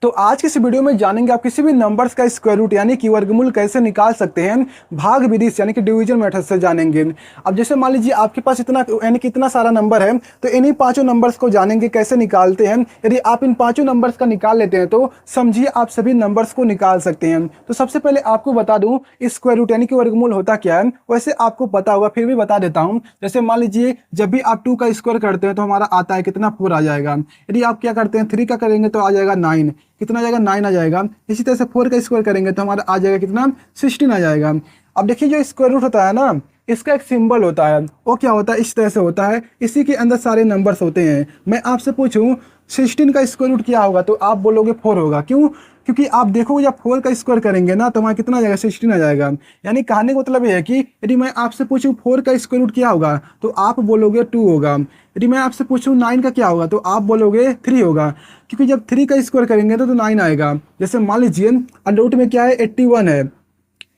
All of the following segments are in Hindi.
तो आज की इस वीडियो में जानेंगे आप किसी भी नंबर्स का स्क्वायर रूट यानी कि वर्गमूल कैसे निकाल सकते हैं भाग विधि से यानी कि डिवीजन मेथड से जानेंगे। अब जैसे मान लीजिए आपके पास इतना यानी कि इतना सारा नंबर है, तो इन्हीं पांचों नंबर्स को जानेंगे कैसे निकालते हैं। यदि आप इन पांचों नंबर्स का निकाल लेते हैं तो समझिए आप सभी नंबर्स को निकाल सकते हैं। तो सबसे पहले आपको बता दूं स्क्वायर रूट यानी कि वर्गमूल होता क्या है। वैसे आपको पता होगा फिर भी बता देता हूं। जैसे मान लीजिए जब भी आप 2 का स्क्वायर करते हैं तो हमारा आता है कितना, 4 आ जाएगा। यदि आप क्या करते हैं 3 का करेंगे तो आ जाएगा 9, कितना आ जाएगा 9 आ जाएगा। इसी तरह से 4 का स्क्वायर करेंगे तो हमारा आ जाएगा कितना, 16 आ जाएगा। अब देखिए जो स्क्वायर रूट होता है ना, इसका एक सिंबल होता है, वो क्या होता है, इस तरह से होता है। इसी के अंदर सारे नंबर्स होते हैं। मैं आपसे पूछूं 16 का स्क्वायर रूट क्या होगा तो आप बोलोगे 4 होगा। क्यों? क्योंकि आप देखोगे जब 4 का स्क्वायर करेंगे ना तो हमारा कितना आ जाएगा, 16 आ जाएगा। यानी कहने का मतलब ये है कि यदि मैं आपसे पूछूं 4 का स्क्वायर रूट क्या होगा तो आप बोलोगे 2 होगा। यदि मैं आपसे पूछूं 9 का क्या होगा तो आप बोलोगे 3 होगा। क्योंकि जब 3 का स्क्वायर करेंगे तो 9 आएगा। जैसे मान लीजिए अंडर रूट में क्या है, 81 है,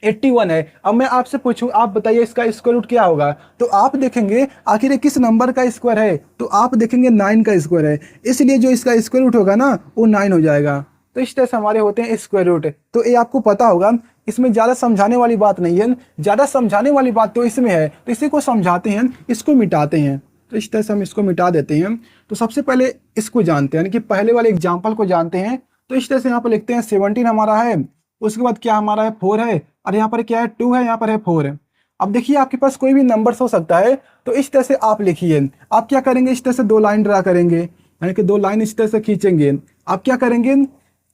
81 है। अब मैं आपसे पूछूं आप बताइए इसका स्क्वायर रूट क्या होगा, तो आप देखेंगे आखिर ये किस नंबर का स्क्वायर है, तो आप देखेंगे 9 का स्क्वायर है। इसलिए जो इसका स्क्वायर रूट होगा ना वो 9 हो जाएगा। तो इस तरह से हमारे होते हैं स्क्वायर रूट। तो ये आपको पता होगा, इसमें ज़्यादा समझाने वाली बात नहीं है। ज़्यादा समझाने वाली बात तो इसमें है, तो इसी को समझाते हैं, इसको मिटाते हैं। तो इस तरह से हम इसको मिटा देते हैं। तो सबसे पहले इसको जानते हैं, यानी कि पहले वाले एग्जाम्पल को जानते हैं। तो इस तरह से यहाँ पर लिखते हैं 17 हमारा है, उसके बाद क्या हमारा है 4 है, और यहाँ पर क्या है 2 है, यहाँ पर है 4 है। अब देखिए आपके पास कोई भी नंबर्स हो सकता है, तो इस तरह से आप लिखिए। आप क्या करेंगे, इस तरह से 2 लाइन ड्रा करेंगे, यानी कि 2 लाइन इस तरह से खींचेंगे। आप क्या करेंगे,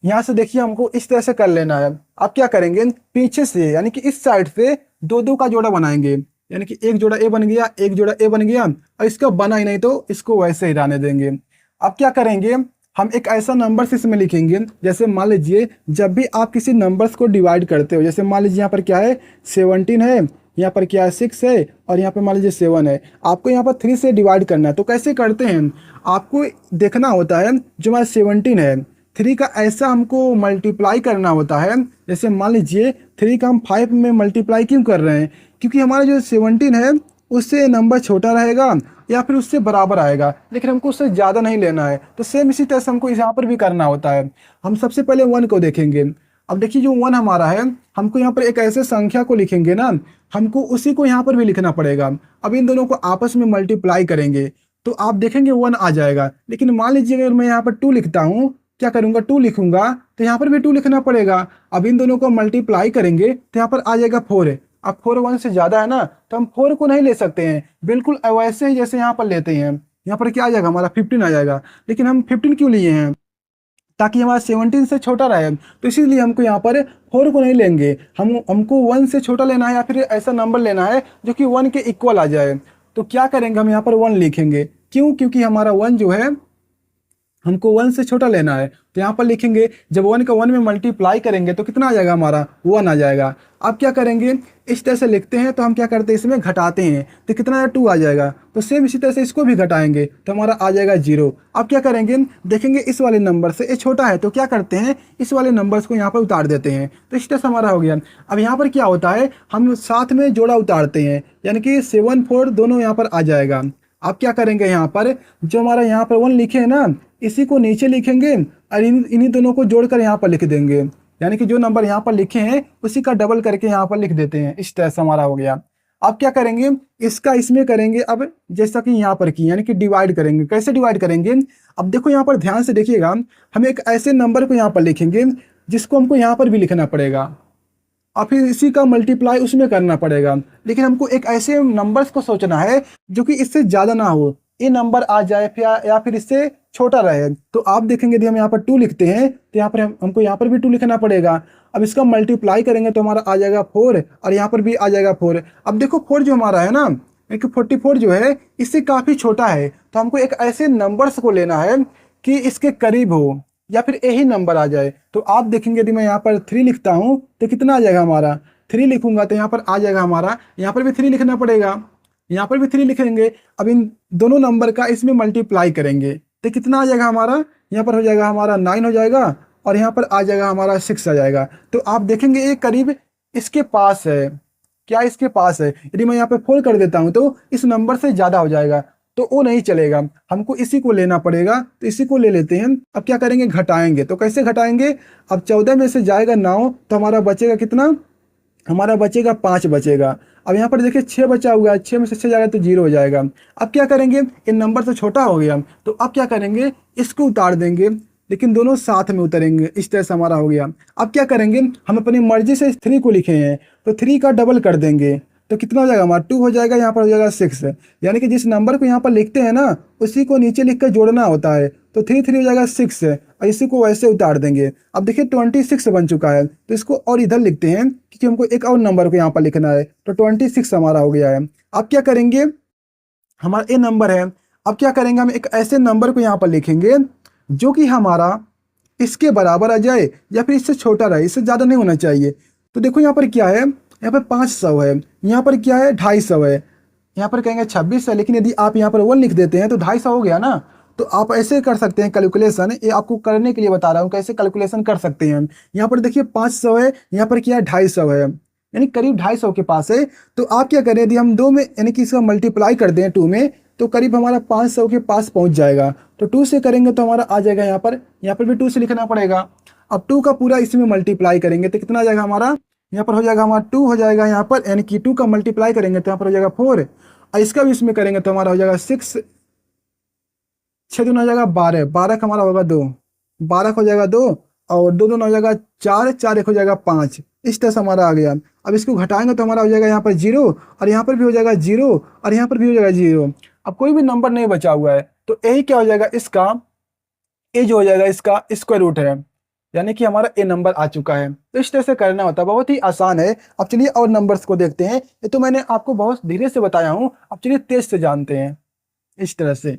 यहाँ से देखिए हमको इस तरह से कर लेना है। आप क्या करेंगे पीछे से यानी कि इस साइड से 2-2 का जोड़ा बनाएंगे, यानी कि एक जोड़ा ए बन गया, एक जोड़ा ए बन गया, और इसका बना ही नहीं तो इसको वैसे ही रहने देंगे। अब क्या करेंगे, हम एक ऐसा नंबर इसमें लिखेंगे। जैसे मान लीजिए जब भी आप किसी नंबर्स को डिवाइड करते हो, जैसे मान लीजिए यहाँ पर क्या है 17 है, यहाँ पर क्या है 6 है, और यहाँ पर मान लीजिए 7 है। आपको यहाँ पर 3 से डिवाइड करना है। तो कैसे करते हैं, आपको देखना होता है जो हमारा 17 है 3 का ऐसा हमको मल्टीप्लाई करना होता है। जैसे मान लीजिए 3 का हम 5 में मल्टीप्लाई क्यों कर रहे हैं, क्योंकि हमारा जो 17 है उससे नंबर छोटा रहेगा या फिर उससे बराबर आएगा, लेकिन हमको उससे ज़्यादा नहीं लेना है। तो सेम इसी तरह से हमको यहाँ पर भी करना होता है। हम सबसे पहले 1 को देखेंगे। अब देखिए जो 1 हमारा है, हमको यहाँ पर एक ऐसे संख्या को लिखेंगे ना, हमको उसी को यहाँ पर भी लिखना पड़ेगा। अब इन दोनों को आपस में मल्टीप्लाई करेंगे तो आप देखेंगे 1 आ जाएगा। लेकिन मान लीजिए अगर मैं यहाँ पर 2 लिखता हूँ, क्या करूँगा 2 लिखूंगा तो यहाँ पर भी 2 लिखना पड़ेगा। अब इन दोनों को मल्टीप्लाई करेंगे तो यहाँ पर आ जाएगा 4। अब 4 1 से ज़्यादा है ना, तो हम 4 को नहीं ले सकते हैं, बिल्कुल वैसे ही जैसे यहाँ पर लेते हैं। यहाँ पर क्या आ जाएगा हमारा 15 आ जाएगा। लेकिन हम 15 क्यों लिए हैं, ताकि हमारा 17 से छोटा रहे। तो इसीलिए हमको यहाँ पर 4 को नहीं लेंगे, हमको 1 से छोटा लेना है या फिर ऐसा नंबर लेना है जो कि 1 के इक्वल आ जाए। तो क्या करेंगे, हम यहाँ पर 1 लिखेंगे। क्यों? क्योंकि हमारा 1 जो है हमको 1 से छोटा लेना है। तो यहाँ पर लिखेंगे जब 1 का 1 में मल्टीप्लाई करेंगे तो कितना आ जाएगा हमारा, 1 आ जाएगा। अब क्या करेंगे, इस तरह से लिखते हैं तो हम क्या करते हैं इसमें घटाते हैं, तो कितना है 2 आ जाएगा। तो सेम इसी तरह से इसको भी घटाएंगे तो हमारा आ जाएगा 0। अब क्या करेंगे, देखेंगे इस वाले नंबर से ये छोटा है तो क्या करते हैं इस वाले नंबर्स को यहाँ पर उतार देते हैं। तो इस तरह से हमारा हो गया। अब यहाँ पर क्या होता है, हम साथ में जोड़ा उतारते हैं, यानी कि 7 4 दोनों यहाँ पर आ जाएगा। आप क्या करेंगे, यहाँ पर जो हमारा यहाँ पर 1 लिखे है ना, इसी को नीचे लिखेंगे और इन्हीं दोनों को जोड़कर यहाँ पर लिख देंगे। यानी कि जो नंबर यहाँ पर लिखे हैं उसी का डबल करके यहाँ पर लिख देते हैं। इस तरह से हमारा हो गया। अब क्या करेंगे, इसका इसमें करेंगे। अब जैसा कि यहाँ पर की, यानी कि डिवाइड करेंगे। कैसे डिवाइड करेंगे, अब देखो यहाँ पर ध्यान से देखिएगा, हम एक ऐसे नंबर को यहाँ पर लिखेंगे जिसको हमको यहाँ पर भी लिखना पड़ेगा और फिर इसी का मल्टीप्लाई उसमें करना पड़ेगा। लेकिन हमको एक ऐसे नंबर्स को सोचना है जो कि इससे ज़्यादा ना हो, ये नंबर आ जाए या फिर इससे छोटा रहे। तो आप देखेंगे यदि हम यहाँ पर 2 लिखते हैं तो यहाँ पर हमको यहाँ पर भी 2 लिखना पड़ेगा। अब इसका मल्टीप्लाई करेंगे तो हमारा आ जाएगा 4 और यहाँ पर भी आ जाएगा 4। अब देखो 4 जो हमारा है ना, एक 44 जो है इससे काफ़ी छोटा है। तो हमको एक ऐसे नंबर्स को लेना है कि इसके करीब हो या फिर यही नंबर आ जाए। तो आप देखेंगे यदि मैं यहाँ पर 3 लिखता हूँ तो कितना आ जाएगा हमारा, 3 लिखूंगा तो यहाँ पर आ जाएगा हमारा, यहाँ पर भी 3 लिखना पड़ेगा, यहाँ पर भी 3 लिखेंगे। अब इन दोनों नंबर का इसमें मल्टीप्लाई करेंगे तो कितना आ जाएगा हमारा, यहाँ पर हो जाएगा हमारा 9 हो जाएगा और यहाँ पर आ जाएगा हमारा 6 आ जाएगा। तो आप देखेंगे ये करीब इसके पास है। क्या इसके पास है, यदि मैं यहाँ पे 4 कर देता हूँ तो इस नंबर से ज़्यादा हो जाएगा। तो वो नहीं चलेगा, हमको इसी को लेना पड़ेगा। तो इसी को ले लेते हैं। अब क्या करेंगे, घटाएंगे। तो कैसे घटाएंगे, अब 14 में से जाएगा 9 तो हमारा बचेगा कितना, हमारा बचेगा 5 बचेगा। अब यहाँ पर देखिए 6 बचा हुआ है, 6 में से 6 जाएगा तो 0 हो जाएगा। अब क्या करेंगे, ये नंबर तो छोटा हो गया, तो अब क्या करेंगे, इसको उतार देंगे, लेकिन दोनों साथ में उतरेंगे। इस तरह से हमारा हो गया। अब क्या करेंगे, हम अपनी मर्जी से इस 3 को लिखे हैं, तो 3 का डबल कर देंगे, तो कितना हो जाएगा हमारा 2 हो जाएगा, यहाँ पर हो जाएगा 6। यानी कि जिस नंबर को यहाँ पर लिखते हैं ना, उसी को नीचे लिख कर जोड़ना होता है। तो 3 3 हो जाएगा 6 और इसी को वैसे उतार देंगे। अब देखिए 26 बन चुका है, तो इसको और इधर लिखते हैं क्योंकि हमको एक और नंबर को यहाँ पर लिखना है। तो 26 हमारा हो गया है। अब क्या करेंगे, हमारा ये नंबर है। अब क्या करेंगे, हम एक ऐसे नंबर को यहाँ पर लिखेंगे जो कि हमारा इसके बराबर आ जाए या फिर इससे छोटा रहे, इससे ज़्यादा नहीं होना चाहिए। तो देखो यहाँ पर क्या है, यहाँ पर 500 है, यहाँ पर क्या है 250 है, यहाँ पर कहेंगे 26 है, लेकिन यदि आप यहाँ पर 1 लिख देते हैं तो 250 हो गया ना। तो आप ऐसे कर सकते हैं कैलकुलेशन, ये आपको करने के लिए बता रहा हूँ कैसे कैलकुलेशन कर सकते हैं। यहाँ पर देखिए 500 है, यहाँ पर क्या है 250 है, यानी करीब 250 के पास है। तो आप क्या करें, यदि हम 2 में यानी कि इसका मल्टीप्लाई कर दें 2 में, तो करीब हमारा 500 के पास पहुंच जाएगा। तो 2 से करेंगे तो हमारा आ जाएगा, यहाँ पर भी 2 से लिखना पड़ेगा। अब 2 का पूरा इसमें मल्टीप्लाई करेंगे तो कितना आ जाएगा हमारा, यहाँ पर हो जाएगा हमारा 2 हो जाएगा यहाँ पर, यानी कि 2 का मल्टीप्लाई करेंगे तो यहाँ पर हो जाएगा 4 और इसका भी इसमें करेंगे तो हमारा हो जाएगा 6, 6 दूना हो जाएगा 12, 12 का हमारा होगा 2, 12 का हो जाएगा 2 और 2 दूना हो जाएगा 4, 4 एक हो जाएगा 5। इस तरह से हमारा आ गया। अब इसको घटाएंगे तो हमारा हो जाएगा यहाँ पर 0 और यहाँ पर भी हो जाएगा 0 और यहाँ पर भी हो जाएगा 0। अब कोई भी नंबर नहीं बचा हुआ है, तो यही क्या हो जाएगा इसका, ये जो हो जाएगा इसका स्क्वायर रूट है, यानी कि हमारा ए नंबर आ चुका है। तो इस तरह से करना होता है, बहुत ही आसान है। अब चलिए और नंबर्स को देखते हैं। ये तो मैंने आपको बहुत धीरे से बताया हूँ, अब चलिए तेज से जानते हैं इस तरह से।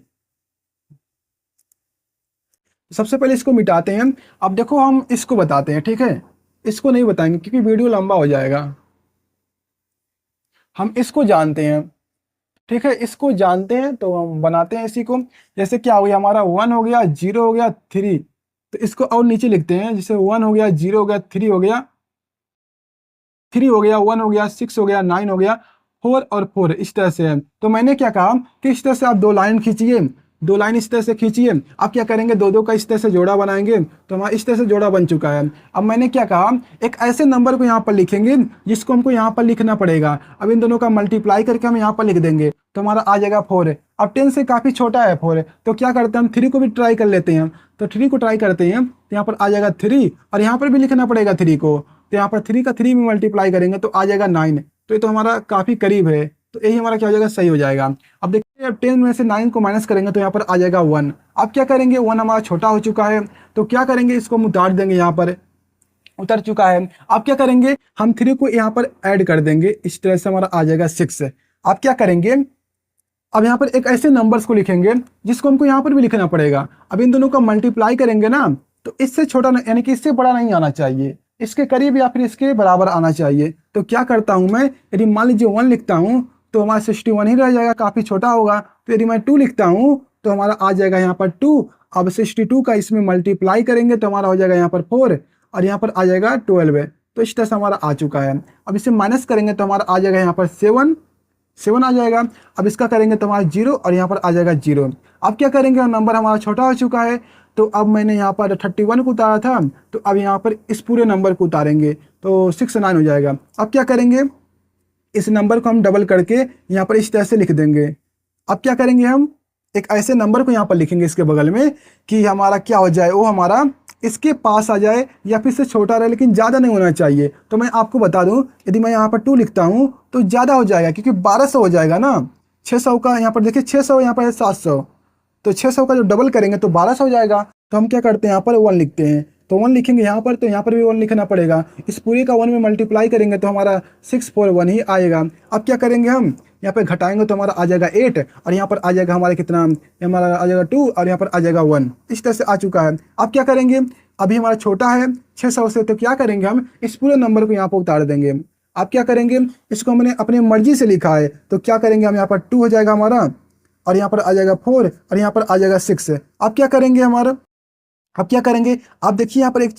सबसे पहले इसको मिटाते हैं। अब देखो हम इसको बताते हैं, ठीक है, इसको नहीं बताएंगे क्योंकि वीडियो लंबा हो जाएगा। हम इसको जानते हैं, ठीक है, इसको जानते हैं तो हम बनाते हैं इसी को। जैसे क्या हो गया हमारा 1 हो गया, 0 हो गया, 3। तो इसको और नीचे लिखते हैं, जैसे 1 हो गया, 0 हो गया, 3 हो गया, 3 हो गया, 1 हो गया, 6 हो गया, 9 हो गया, 4 और 4 इस तरह से है। तो मैंने क्या कहा कि इस तरह से आप 2 लाइन खींचिए, 2 लाइन इस तरह से खींचिए। आप क्या करेंगे, 2 का इस तरह से जोड़ा बनाएंगे, तो हमारा इस तरह से जोड़ा बन चुका है। अब मैंने क्या कहा, एक ऐसे नंबर को यहाँ पर लिखेंगे जिसको हमको यहाँ पर लिखना पड़ेगा। अब इन दोनों का मल्टीप्लाई करके हम यहाँ पर लिख देंगे तो हमारा आ जाएगा 4। अब 10 से काफ़ी छोटा है 4, तो क्या करते हैं हम 3 को भी ट्राई कर लेते हैं। तो 3 को ट्राई करते हैं तो यहाँ पर आ जाएगा 3 और यहाँ पर भी लिखना पड़ेगा 3 को। तो यहाँ पर 3 का 3 में मल्टीप्लाई करेंगे तो आ जाएगा 9। तो ये तो हमारा काफ़ी करीब है, तो यही हमारा क्या हो जाएगा, सही हो जाएगा। अब देखिए अब 10 में से 9 को माइनस करेंगे तो यहाँ पर आ जाएगा 1। अब क्या करेंगे, 1 हमारा छोटा हो चुका है, तो क्या करेंगे, इसको हम उतार देंगे, यहाँ पर उतर चुका है। अब क्या करेंगे, हम 3 को यहाँ पर ऐड कर देंगे, इस तरह से हमारा आ जाएगा 6। अब क्या करेंगे, अब यहाँ पर एक ऐसे नंबर्स को लिखेंगे जिसको हमको यहाँ पर भी लिखना पड़ेगा। अब इन दोनों का मल्टीप्लाई करेंगे ना, तो इससे छोटा यानी कि इससे बड़ा नहीं आना चाहिए, इसके करीब या फिर इसके बराबर आना चाहिए। तो क्या करता हूँ मैं, यदि मान लीजिए 1 लिखता हूँ तो हमारा 61 ही रह जाएगा, काफ़ी छोटा होगा। तो यदि मैं 2 लिखता हूँ तो हमारा आ जाएगा यहाँ पर 2। अब 62 का इसमें मल्टीप्लाई करेंगे तो हमारा हो जाएगा यहाँ पर 4 और यहाँ पर आ जाएगा 12। तो इस तरह से हमारा आ चुका है। अब इसे माइनस करेंगे तो हमारा आ जाएगा यहाँ पर 7 आ जाएगा। अब इसका करेंगे तो हमारा 0 और यहाँ पर आ जाएगा 0। अब क्या करेंगे, नंबर हमारा छोटा हो चुका है, तो अब मैंने यहाँ पर 31 को उतारा था, तो अब यहाँ पर इस पूरे नंबर को उतारेंगे तो 69 हो जाएगा। अब क्या करेंगे, इस नंबर को हम डबल करके यहाँ पर इस तरह से लिख देंगे। अब क्या करेंगे, हम एक ऐसे नंबर को यहाँ पर लिखेंगे इसके बगल में कि हमारा क्या हो जाए, वो हमारा इसके पास आ जाए या फिर इससे छोटा रहे, लेकिन ज़्यादा नहीं होना चाहिए। तो मैं आपको बता दूं, यदि मैं यहाँ पर 2 लिखता हूँ तो ज़्यादा हो जाएगा क्योंकि 1200 हो जाएगा ना। 600 का यहाँ पर देखिए 600, यहाँ पर है 700, तो 600 का जो डबल करेंगे तो 1200 हो जाएगा। तो हम क्या करते हैं, यहाँ पर 1 लिखते हैं, तो 1 लिखेंगे यहाँ पर, तो यहाँ पर भी 1 लिखना पड़ेगा। इस पूरे का 1 में मल्टीप्लाई करेंगे तो हमारा 641 ही आएगा। अब क्या करेंगे, हम यहाँ पे घटाएंगे तो हमारा आ जाएगा 8 और यहाँ पर आ जाएगा हमारा कितना, हमारा आ जाएगा 2 और यहाँ पर आ जाएगा 1। इस तरह से आ चुका है। अब क्या करेंगे, अभी हमारा छोटा है 600 से, तो क्या करेंगे, हम इस पूरे नंबर को यहाँ पर उतार देंगे। अब क्या करेंगे, इसको हमने अपनी मर्जी से लिखा है, तो क्या करेंगे, हम यहाँ पर 2 हो जाएगा हमारा और यहाँ पर आ जाएगा 4 और यहाँ पर आ जाएगा 6। अब क्या करेंगे हमारा, अब क्या करेंगे, आप देखिए यहाँ पर एक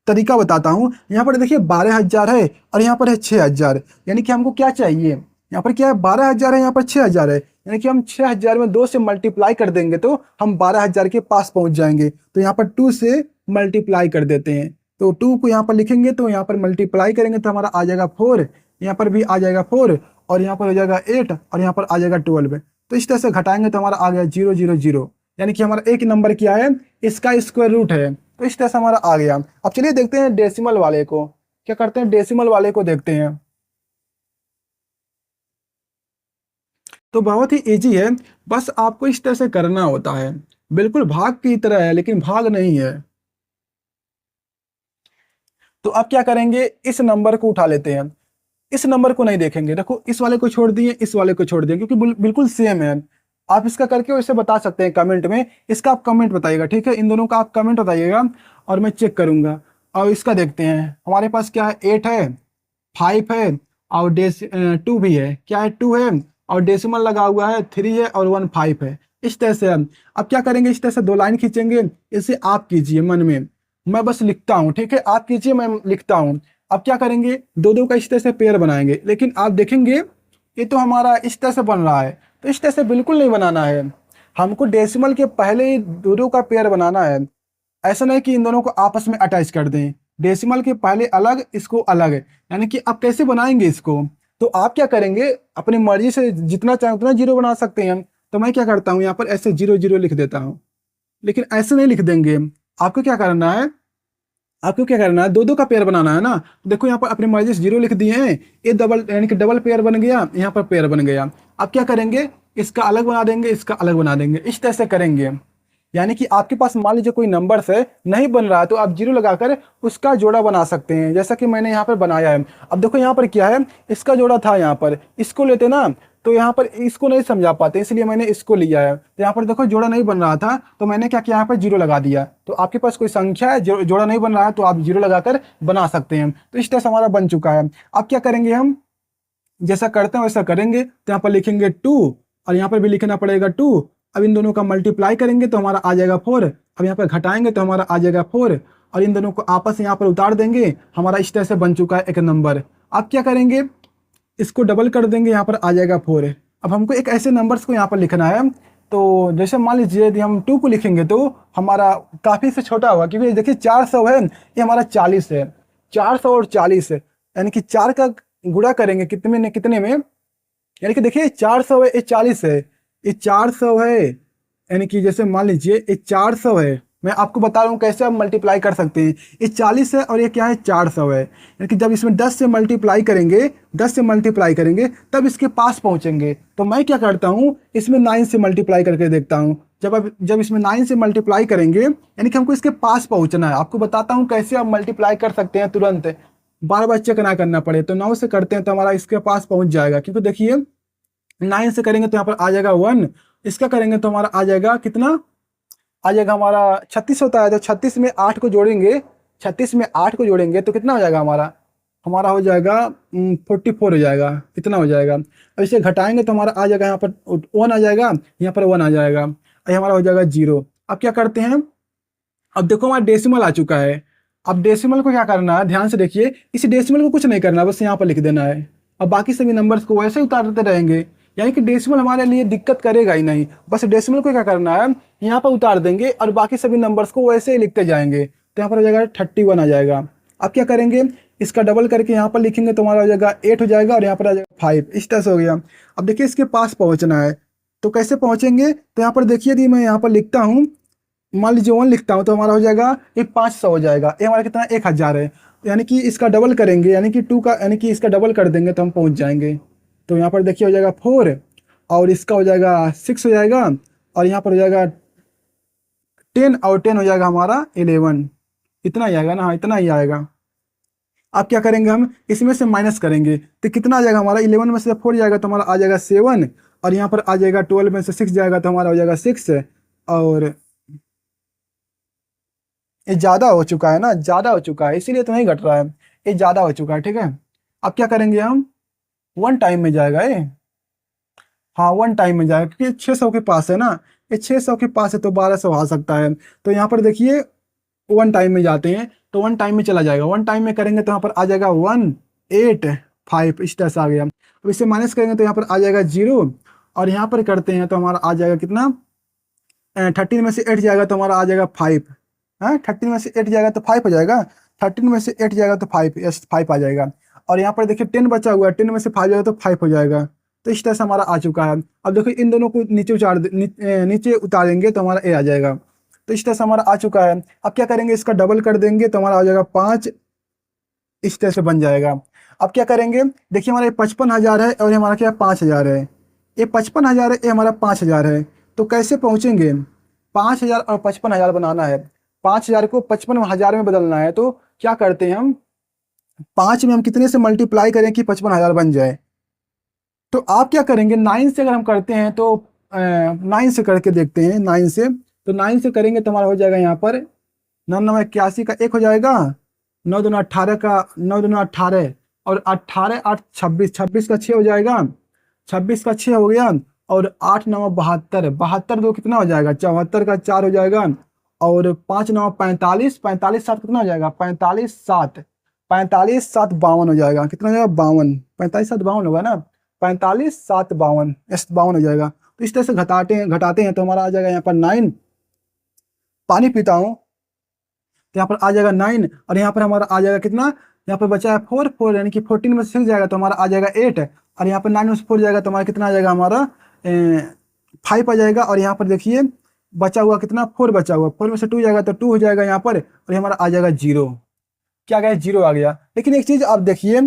तरीका बताता हूँ। यहाँ पर देखिए 12,000 है और यहाँ पर है 6,000, यानी कि हमको क्या चाहिए, यहाँ पर क्या है 12,000 है, यहाँ पर 6,000 है, यानी कि हम 6000 में 2 से मल्टीप्लाई कर देंगे तो हम 12000 के पास पहुंच जाएंगे। तो यहाँ पर 2 से मल्टीप्लाई कर देते हैं, तो 2 को यहाँ पर लिखेंगे तो यहाँ पर मल्टीप्लाई करेंगे तो हमारा आ जाएगा 4, यहाँ पर भी आ जाएगा 4, और यहाँ पर हो जाएगा 8, और यहाँ पर आ जाएगा 12। तो इस तरह से घटाएंगे तो हमारा आ गया 0 0 0, यानी कि हमारा एक नंबर क्या है, इसका स्क्वायर रूट है। तो इस तरह से हमारा आ गया। अब चलिए देखते हैं डेसिमल वाले को, क्या करते हैं डेसिमल वाले को देखते हैं। तो बहुत ही इजी है, बस आपको इस तरह से करना होता है, बिल्कुल भाग की तरह है लेकिन भाग नहीं है। तो अब क्या करेंगे, इस नंबर को उठा लेते हैं, इस नंबर को नहीं देखेंगे, देखो इस वाले को छोड़ दिए, इस वाले को छोड़ दिए, क्योंकि बिल्कुल सेम है। आप इसका करके वैसे बता सकते हैं कमेंट में, इसका आप कमेंट बताइएगा, ठीक है, इन दोनों का आप कमेंट बताइएगा और मैं चेक करूंगा। और इसका देखते हैं, हमारे पास क्या है, 8 है, 5 है, और 2 भी है, क्या है, 2 है, और डेसिमल लगा हुआ है, 3 है, और 1 5 है। इस तरह से हम अब क्या करेंगे, इस तरह से 2 लाइन खींचेंगे, इसे आप कीजिए मन में, मैं बस लिखता हूँ, ठीक है, आप कीजिए मैं लिखता हूँ। अब क्या करेंगे, दो दो का इस तरह से पेयर बनाएंगे, लेकिन आप देखेंगे ये तो हमारा इस तरह से बन रहा है, तो इस तरह से बिल्कुल नहीं बनाना है, हमको डेसिमल के पहले ही दो दो का पेयर बनाना है। ऐसा नहीं कि इन दोनों को आपस में अटैच कर दें, डेसिमल के पहले अलग, इसको अलग, यानी कि आप कैसे बनाएंगे इसको। तो आप क्या करेंगे, अपनी मर्जी से जितना चाहे उतना जीरो बना सकते हैं। तो मैं क्या करता हूँ, यहाँ पर ऐसे 0 0 लिख देता हूँ, लेकिन ऐसे नहीं लिख देंगे। आपको क्या करना है, आपको क्या करना है, दो दो का पेयर बनाना है ना। देखो यहाँ पर अपनी मर्जी से 0 लिख दिए हैं, ये डबल यानी कि डबल पेयर बन गया, यहाँ पर पेयर बन गया। अब क्या करेंगे, इसका अलग बना देंगे, इसका अलग बना देंगे, इस तरह से करेंगे। यानी कि आपके पास मान लीजिए कोई नंबर से नहीं बन रहा है तो आप 0 लगाकर उसका जोड़ा बना सकते हैं, जैसा कि मैंने यहाँ पर बनाया है। अब देखो यहाँ पर क्या है, इसका जोड़ा था, यहाँ पर इसको लेते ना तो यहाँ पर इसको नहीं समझा पाते, इसलिए मैंने इसको लिया है। तो यहाँ पर देखो जोड़ा नहीं बन रहा था तो मैंने क्या किया, यहाँ पर 0 लगा दिया। तो आपके पास कोई संख्या है, जोड़ा नहीं बन रहा है तो आप 0 लगाकर बना सकते हैं। तो इस तरह से हमारा बन चुका है। अब क्या करेंगे, हम जैसा करते हैं वैसा करेंगे। तो यहाँ पर लिखेंगे 2, और यहाँ पर भी लिखना पड़ेगा 2। अब इन दोनों का मल्टीप्लाई करेंगे तो हमारा आ जाएगा 4। अब यहाँ पर घटाएंगे तो हमारा आ जाएगा 4, और इन दोनों को आपस में यहाँ पर उतार देंगे, हमारा इस तरह से बन चुका है एक नंबर। अब क्या करेंगे, इसको डबल कर देंगे, यहाँ पर आ जाएगा 4। अब हमको एक ऐसे नंबर्स को यहाँ पर लिखना है। तो जैसे मान लीजिए यदि हम 2 को लिखेंगे तो हमारा काफ़ी से छोटा होगा, क्योंकि देखिए 400 है, ये हमारा 40 है, 400 और 40 है, यानी कि 4 का गुणा करेंगे कितने में, यानी कि देखिए 400 है, ये 40 है, ये 400 है, यानी कि जैसे मान लीजिए ये 400 है, मैं आपको बता रहा हूँ कैसे आप मल्टीप्लाई कर सकते हैं। ये 40 है और ये क्या है, 400 है, यानी कि जब इसमें 10 से मल्टीप्लाई करेंगे, 10 से मल्टीप्लाई करेंगे तब इसके पास पहुँचेंगे। तो मैं क्या करता हूँ, इसमें 9 से मल्टीप्लाई करके देखता हूँ। जब इसमें 9 से मल्टीप्लाई करेंगे, यानी कि हमको इसके पास पहुँचना है। आपको बताता हूँ कैसे आप मल्टीप्लाई कर सकते हैं तुरंत, बार बार चेक ना करना पड़े। तो 9 से करते हैं तो हमारा इसके पास पहुँच जाएगा, क्योंकि देखिए 9 से करेंगे तो यहाँ पर आ जाएगा 1, इसका करेंगे तो हमारा आ जाएगा कितना, आ जाएगा हमारा 36 होता है। तो 36 में 8 को जोड़ेंगे, 36 में 8 को जोड़ेंगे तो कितना हो जाएगा, हमारा हमारा हो जाएगा 44 हो जाएगा, इतना हो जाएगा। अब इसे घटाएंगे तो हमारा आ जाएगा, यहाँ पर 1 आ जाएगा, यहाँ पर 1 आ जाएगा, और हमारा हो जाएगा 0। अब क्या करते हैं, अब देखो हमारा डेसिमल आ चुका है। अब डेसिमल को क्या करना है, ध्यान से देखिए, इस डेसिमल को कुछ नहीं करना, बस यहाँ पर लिख देना है। अब बाकी सभी नंबर्स को वैसे ही उतारते रहेंगे, यानी कि डेसिमल हमारे लिए दिक्कत करेगा ही नहीं। बस डेसिमल को क्या करना है, यहाँ पर उतार देंगे और बाकी सभी नंबर्स को वैसे ही लिखते जाएंगे। तो यहाँ पर हो जाएगा 31 आ जाएगा। अब क्या करेंगे, इसका डबल करके यहाँ पर लिखेंगे तो हमारा हो जाएगा 8 हो जाएगा, और यहाँ पर आ जाएगा 5, इस तरह से हो गया। अब देखिए इसके पास पहुँचना है, तो कैसे पहुँचेंगे, तो यहाँ पर देखिए यदि मैं यहाँ पर लिखता हूँ, मान लीजिए 1 लिखता हूँ तो हमारा हो जाएगा ये 500 हो जाएगा, ये हमारा कितना 1000 है। यानी कि इसका डबल करेंगे, यानी कि 2 का, यानी कि इसका डबल कर देंगे तो हम पहुँच जाएंगे। तो यहाँ पर देखिए हो जाएगा 4, और इसका हो जाएगा 6 हो जाएगा, और यहाँ पर हो जाएगा 10, और 10 हो जाएगा हमारा 11, इतना ही आएगा ना, हाँ इतना ही आएगा। अब क्या करेंगे, हम इसमें से माइनस करेंगे तो कितना आ जाएगा, हमारा 11 में से 4 जाएगा तो हमारा आ जाएगा 7, और यहाँ पर आ जाएगा 12 में से 6 जाएगा तो हमारा हो जाएगा 6, और ये ज़्यादा हो चुका है ना, ज़्यादा हो चुका है, इसीलिए तो नहीं घट रहा है, ये ज़्यादा हो चुका है, ठीक है। अब क्या करेंगे, हम 1 टाइम में जाएगा ये, हाँ 1 टाइम में जाएगा, क्योंकि 600 के पास है ना, ये 600 के पास है तो 1200 आ सकता है। तो यहाँ पर देखिए 1 टाइम में जाते हैं तो 1 टाइम में चला जाएगा, 1 टाइम में करेंगे तो यहाँ पर आ जाएगा 1 8 5, इस तरह से आ गया। अब इससे माइनस करेंगे तो यहाँ पर आ जाएगा 0, और यहाँ पर करते हैं तो हमारा आ जाएगा कितना, 13 में से 8 जाएगा तो हमारा आ जाएगा 5। हाँ, 13 में से 8 जाएगा तो 5 हो जाएगा, 13 में से 8 जाएगा तो 5, यस 5 आ जाएगा। और यहाँ पर देखिए 10 बचा हुआ है, 10 में से 5 जाएगा तो 5 हो जाएगा। तो इस तरह से हमारा आ चुका है। अब देखो इन दोनों को नीचे उतारेंगे तो हमारा ए आ जाएगा। तो इस तरह से हमारा आ चुका है। अब क्या करेंगे, इसका डबल कर देंगे तो हमारा आ जाएगा 5, इस तरह से बन जाएगा। अब क्या करेंगे, देखिए हमारा ये 55,000 है और ये हमारा क्या 5,000 है। ये 55,000 है, ये हमारा 5,000 है। तो कैसे पहुंचेंगे, 5,000 और 55,000 बनाना है, 5,000 को 55,000 में बदलना है। तो क्या करते हैं हम, 5 में हम कितने से मल्टीप्लाई करें कि 55,000 बन जाए। तो आप क्या करेंगे, 9 से अगर हम करते हैं तो 9 से करके देखते हैं, 9 से। तो 9 से करेंगे तो हमारा हो जाएगा यहाँ पर 9 9 81 का 1 हो जाएगा, 9 दूना 18 का 9 दूना 18 और 18 8 26, 26 का 6 हो जाएगा, 26 का 6 हो गया। और 8 9 72, 72 दो कितना हो जाएगा, 74 का 4 हो जाएगा। और 5 9 45, 45 7 कितना हो जाएगा, 45 7, 45 7 52 हो जाएगा। कितना हो जाएगा, 52, 45 7 52 होगा ना, 45 7 52, यस 52 हो जाएगा। तो इस तरह से घटाते हैं तो हमारा आ जाएगा यहाँ पर 9। पानी पीता हूँ तो यहाँ पर आ जाएगा 9 और यहाँ पर हमारा आ जाएगा कितना, यहाँ पर बचा है 4 4, यानी कि 14 में से 6 जाएगा तो हमारा आ जाएगा 8। और यहाँ पर 9 में से 4 जाएगा तो हमारा कितना आ जाएगा, हमारा 5 आ जाएगा। और यहाँ पर देखिए बचा हुआ कितना, 4 बचा हुआ, 4 में से 2 जाएगा तो 2 हो जाएगा यहाँ पर। और ये हमारा आ जाएगा 0। क्या गया, 0 आ गया। लेकिन एक चीज आप देखिए,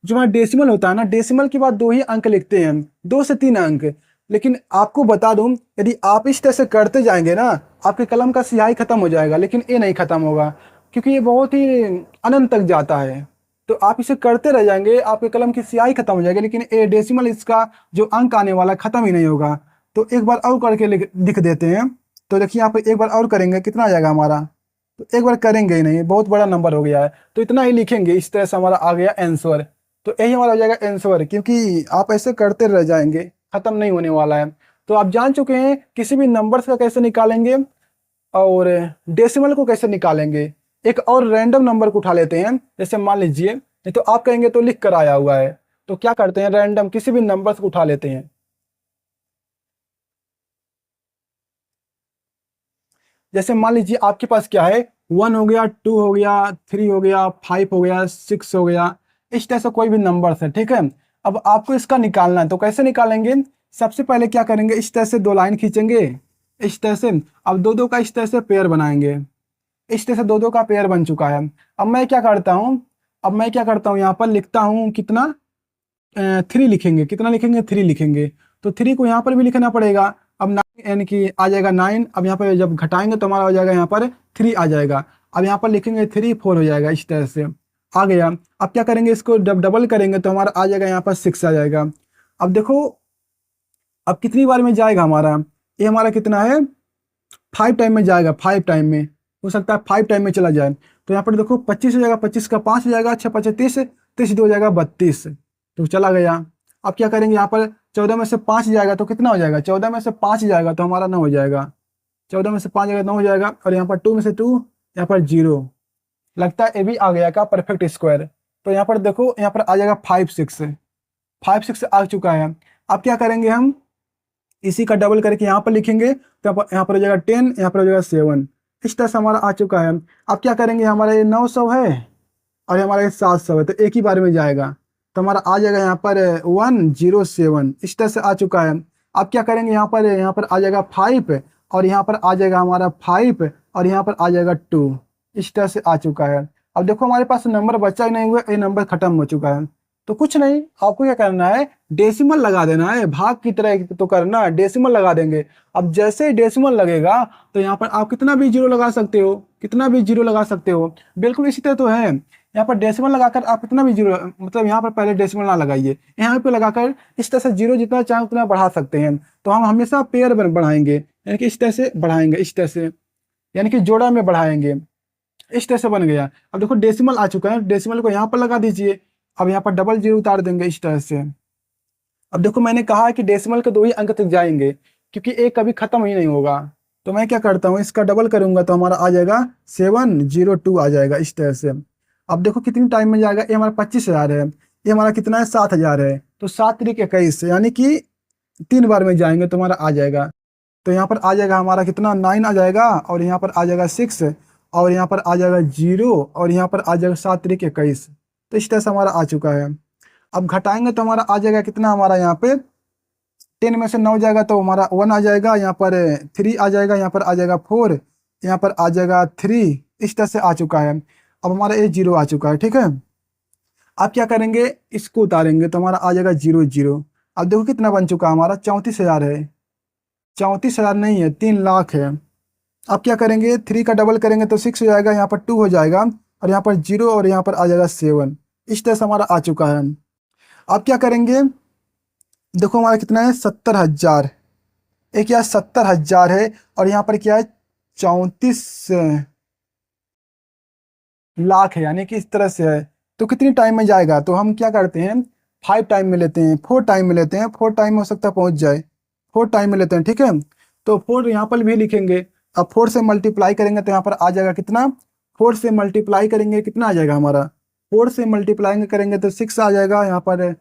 जो हमारा डेसिमल होता है ना, डेसिमल के बाद 2 ही अंक लिखते हैं, 2 से 3 अंक। लेकिन आपको बता दूं, यदि आप इस तरह से करते जाएंगे ना, आपके कलम का स्याही खत्म हो जाएगा, लेकिन ये नहीं खत्म होगा, क्योंकि ये बहुत ही अनंत तक जाता है। तो आप इसे करते रह जाएंगे, आपके कलम की स्याही खत्म हो जाएगी, लेकिन ये डेसिमल इसका जो अंक आने वाला खत्म ही नहीं होगा। तो एक बार और करके लिख देते हैं। तो देखिए यहाँ पर एक बार और करेंगे, कितना आ जाएगा हमारा, तो एक बार करेंगे ही नहीं, बहुत बड़ा नंबर हो गया है, तो इतना ही लिखेंगे। इस तरह से हमारा आ गया आंसर। तो यही हमारा हो जाएगा आंसर, क्योंकि आप ऐसे करते रह जाएंगे, खत्म नहीं होने वाला है। तो आप जान चुके हैं किसी भी नंबर्स का कैसे निकालेंगे और डेसिमल को कैसे निकालेंगे। एक और रैंडम नंबर को उठा लेते हैं, जैसे मान लीजिए, नहीं तो आप कहेंगे तो लिख कर आया हुआ है। तो क्या करते हैं, रैंडम किसी भी नंबर्स को उठा लेते हैं। जैसे मान लीजिए आपके पास क्या है, 1 हो गया, 2 हो गया, 3 हो गया, 5 हो गया, 6 हो गया, इस तरह से कोई भी नंबर है, ठीक है। अब आपको इसका निकालना है, तो कैसे निकालेंगे, सबसे पहले क्या करेंगे, इस तरह से 2 लाइन खींचेंगे, इस तरह से। अब 2 2 का इस तरह से पेयर बनाएंगे, इस तरह से 2 2 का पेयर बन चुका है। अब मैं क्या करता हूँ, यहाँ पर लिखता हूँ कितना, 3 लिखेंगे, कितना लिखेंगे, 3 लिखेंगे। तो 3 को यहाँ पर भी लिखना पड़ेगा। अब 9 यानी कि आ जाएगा 9। अब यहाँ पर जब घटाएंगे तो हमारा हो जाएगा यहाँ पर 3 आ जाएगा। अब यहाँ पर लिखेंगे 3 4 हो जाएगा, इस तरह से आ गया। अब क्या करेंगे, इसको जब डबल करेंगे तो हमारा आ जाएगा यहाँ पर 6 आ जाएगा। अब देखो अब कितनी बार में जाएगा हमारा, ये हमारा कितना है, 5 टाइम में जाएगा, 5 टाइम में, हो सकता है 5 टाइम में चला जाए। तो यहाँ पर देखो 25 हो जाएगा, 25 का 5 हो जाएगा, अच्छा 25 30, 30 2 हो जाएगा 32, तो चला गया। अब क्या करेंगे, यहाँ पर 14 में से 5 जाएगा तो कितना हो जाएगा, 14 में से 5 जाएगा तो हमारा 9 हो जाएगा, 14 में से 5 जाएगा 9 हो जाएगा। और यहाँ पर 2 में से 2, यहाँ पर 0, लगता है ये भी आ गया का परफेक्ट स्क्वायर। तो यहाँ पर देखो, यहाँ पर आ जाएगा 5 6 आ चुका है। अब क्या करेंगे, हम इसी का डबल करके यहाँ पर लिखेंगे तो यहाँ पर हो जाएगा 10, यहाँ पर हो जाएगा 7, इस तरह से हमारा आ चुका है। अब क्या करेंगे, हमारा ये 900 है और हमारा ये 700 है, तो एक ही बार में जाएगा, तो हमारा आ जाएगा यहाँ पर 107, इस तरह से आ चुका है। अब क्या करेंगे, यहाँ पर आ जाएगा 5 और यहाँ पर आ जाएगा हमारा 5 और यहाँ पर आ जाएगा 2, इस तरह से आ चुका है। अब देखो हमारे पास नंबर बचा ही नहीं हुआ, ये नंबर खत्म हो चुका है। तो कुछ नहीं, आपको क्या करना है, डेसिमल लगा देना है, भाग की तरह तो करना है, डेसिमल लगा देंगे। अब जैसे ही डेसिमल लगेगा तो यहाँ पर आप कितना भी जीरो लगा सकते हो, कितना भी जीरो लगा सकते हो, बिल्कुल इसी तरह तो है। यहाँ पर डेसिमल लगाकर आप कितना भी जीरो, मतलब यहाँ पर पहले डेसिमल ना लगाइए, यहाँ पे लगाकर इस तरह से जीरो जितना चाहे उतना बढ़ा सकते हैं। तो हम हमेशा पेयर बढ़ाएंगे, यानी कि इस तरह से बढ़ाएंगे, इस तरह से, यानी कि जोड़ा में बढ़ाएंगे, इस तरह से बन गया। अब देखो डेसिमल आ चुका है, डेसिमल को यहाँ पर लगा दीजिए। अब यहाँ पर डबल जीरो उतार देंगे, इस तरह से। अब देखो मैंने कहा कि डेसिमल के 2 ही अंक तक जाएंगे, क्योंकि एक कभी खत्म ही नहीं होगा। तो मैं क्या करता हूँ, इसका डबल करूंगा तो हमारा आ जाएगा 702 आ जाएगा, इस तरह से। अब देखो कितनी टाइम में जाएगा, ये हमारा 25,000 है, ये हमारा कितना है 7,000 है, तो 7 3 21, यानी कि 3 बार में जाएंगे तो हमारा आ जाएगा। तो यहाँ पर आ जाएगा हमारा कितना 9 आ जाएगा, और यहाँ पर आ जाएगा 6, और यहाँ पर आ जाएगा 0, और यहाँ पर आ जाएगा 7 3 21। तो इस तरह से हमारा आ चुका है। अब घटाएंगे तो हमारा आ जाएगा कितना, हमारा यहाँ पे 10 में से 9 जाएगा तो हमारा 1 आ जाएगा, यहाँ पर 3 आ जाएगा, यहाँ पर आ जाएगा 4, यहाँ पर आ जाएगा 3। इस तरह से आ चुका है। अब हमारा ये 0 आ चुका है। ठीक है, अब क्या करेंगे, इसको उतारेंगे तो हमारा आ जाएगा 0 0। अब देखो कितना बन चुका है हमारा, 34,000 है। 34,000 नहीं है, 3 लाख है। अब क्या करेंगे, 3 का डबल करेंगे तो 6 हो जाएगा, यहाँ पर 2 हो जाएगा, और यहाँ पर 0, और यहाँ पर आ जाएगा 7। इस तरह से हमारा आ चुका है। अब क्या करेंगे, देखो हमारा कितना है, 70,000। एक क्या 70,000 है, और यहाँ पर क्या है 34 लाख है, यानी कि इस तरह से है। तो कितनी टाइम में जाएगा, तो हम क्या करते हैं, 5 टाइम में लेते हैं, 4 टाइम में लेते हैं, 4 टाइम में हो सकता है पहुंच जाए, 4 टाइम में लेते हैं। ठीक है, तो 4 यहाँ पर भी लिखेंगे। अब 4 से मल्टीप्लाई करेंगे तो यहाँ पर आ जाएगा कितना, 4 से मल्टीप्लाई करेंगे कितना आ जाएगा हमारा, 4 से मल्टीप्लाई करेंगे तो 6 आ जाएगा, यहाँ पर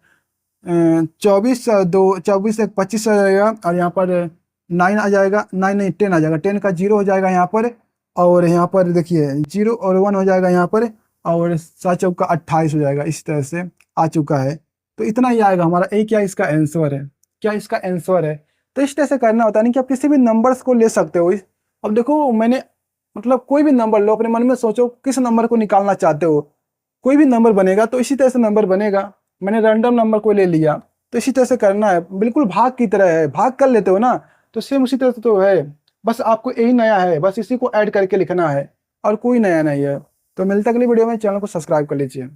24 एक 25 आ जाएगा, और यहाँ पर 9 आ जाएगा, 9 नहीं 10 आ जाएगा, 10 का 0 हो जाएगा यहाँ पर, और यहाँ पर देखिए 0 और 1 हो जाएगा यहाँ पर, और 7 चौका 28 हो जाएगा। इस तरह से आ चुका है। तो इतना ही आएगा हमारा, एक क्या इसका आंसर है, क्या इसका आंसर है। तो इस तरह से करना होता है, नहीं कि आप किसी भी नंबर्स को ले सकते हो। अब देखो मैंने मतलब कोई भी नंबर लो, अपने मन में सोचो किस नंबर को निकालना चाहते हो, कोई भी नंबर बनेगा तो इसी तरह से नंबर बनेगा। मैंने रैंडम नंबर को ले लिया, तो इसी तरह से करना है, बिल्कुल भाग की तरह है, भाग कर लेते हो ना, तो सेम उसी तरह से तो है। बस आपको यही नया है, बस इसी को ऐड करके लिखना है, और कोई नया नहीं है। तो मिलता अगली वीडियो में, चैनल को सब्सक्राइब कर लीजिए।